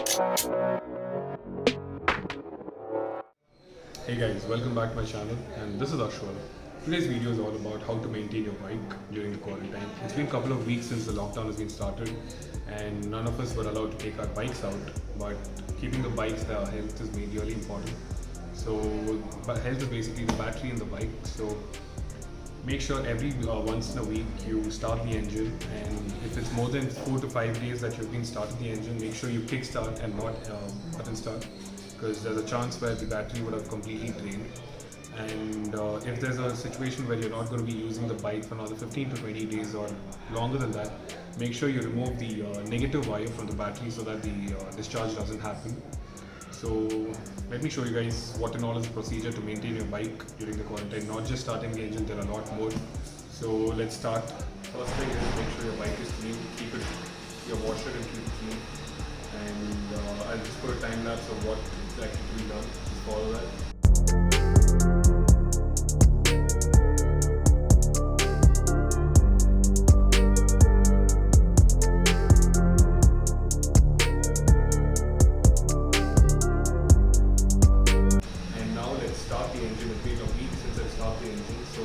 Hey guys, welcome back to my channel, and this is Ashwar. Today's video is all about how to maintain your bike during the quarantine. It's been a couple of weeks since the lockdown has been started, and none of us were allowed to take our bikes out, but keeping the bike's health is made really important. So health is basically the battery in the bike. So make sure every once in a week you start the engine, and if it's more than 4 to 5 days that you've been starting the engine, make sure you kickstart and not button start, because there's a chance where the battery would have completely drained. And if there's a situation where you're not going to be using the bike for another 15 to 20 days or longer than that, make sure you remove the negative wire from the battery so that the discharge doesn't happen. So let me show you guys what and all is the procedure to maintain your bike during the quarantine. Not just starting the engine, there are a lot more. So let's start. First thing is make sure your bike is clean. Keep it, your washer and keep it clean. And I'll just put a time lapse of what exactly to be done. Just follow that. Start the engine. It's been a week since I started the engine, so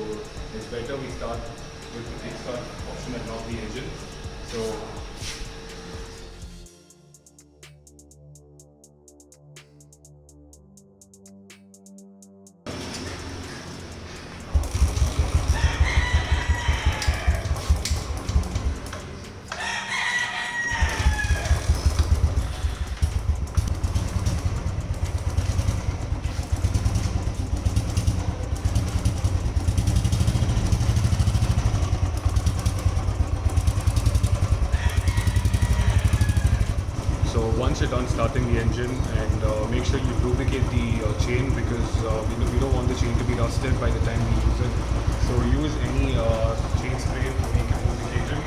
it's better we start with the kickstart option and not the engine. So once you're done starting the engine, and make sure you lubricate the chain, because we don't want the chain to be rusted by the time we use it. So use any chain spray to make it lubricated.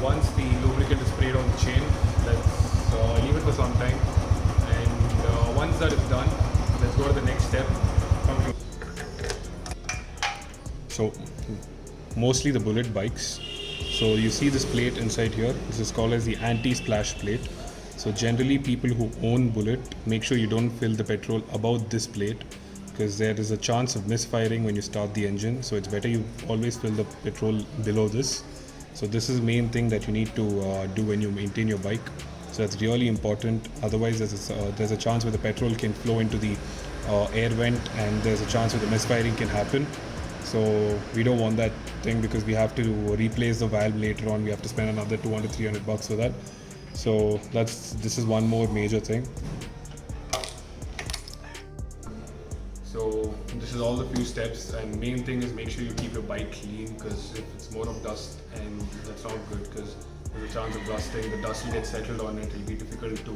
Once the lubricant is sprayed on the chain, let's leave it for some time. And once that is done, let's go to the next step. So mostly the Bullet bikes. So you see this plate inside here. This is called as the anti-splash plate. So generally people who own Bullet, make sure you don't fill the petrol above this plate, because there is a chance of misfiring when you start the engine. So it's better you always fill the petrol below this. So this is the main thing that you need to do when you maintain your bike. So that's really important. Otherwise, there's a chance where the petrol can flow into the air vent, and there's a chance where the misfiring can happen. So we don't want that thing, because we have to replace the valve later on. We have to spend another 200-300 bucks for that. So this is one more major thing. So this is all the few steps, and main thing is make sure you keep your bike clean, because if it's more of dust, and that's not good, because there's a chance of rusting. The dust will get settled on it. It'll be difficult to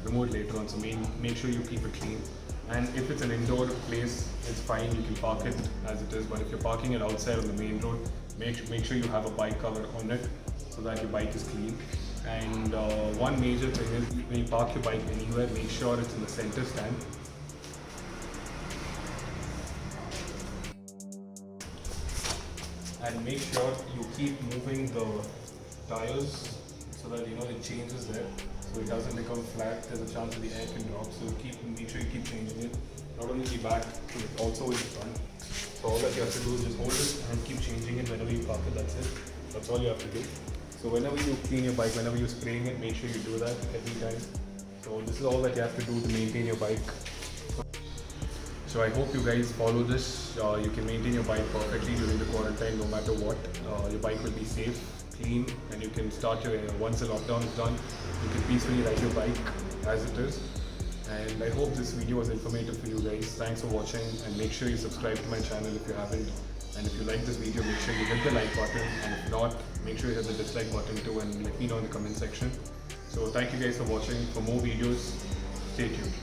remove later on. So make sure you keep it clean. And if it's an indoor place, it's fine. You can park it as it is. But if you're parking it outside on the main road, make sure you have a bike cover on it so that your bike is clean. And one major thing is, when you park your bike anywhere, make sure it's in the center stand. And make sure you keep moving the tires so that it changes there, so it doesn't become flat. There's a chance that the air can drop, so make sure you keep changing it, not only the back but also in the front. So all that you have to do is just hold it and keep changing it whenever you park it. That's it. That's all you have to do. So whenever you clean your bike, whenever you're spraying it, make sure you do that every time. So this is all that you have to do to maintain your bike. So I hope you guys follow this. You can maintain your bike perfectly during the quarantine, no matter what. Your bike will be safe, clean, and you can start your, once the lockdown is done, you can peacefully ride your bike as it is. And I hope this video was informative for you guys. Thanks for watching, and make sure you subscribe to my channel if you haven't. And if you like this video, make sure you hit the like button, and if not, make sure you hit the dislike button too, and let me know in the comment section. So thank you guys for watching. For more videos, stay tuned.